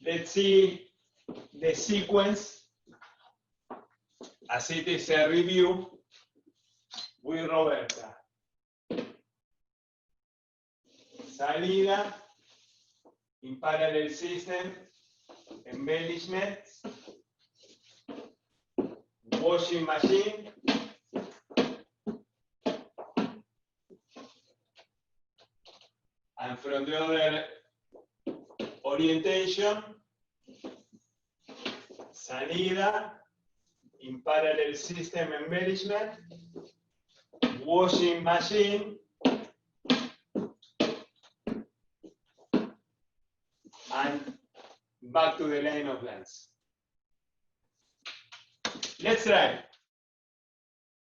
let's see the sequence as it is a review with Roberta. Salida, in parallel system, embellishment, washing machine, and from the other orientation, salida, in parallel system embellishment, washing machine, and back to the line of lens. Let's try.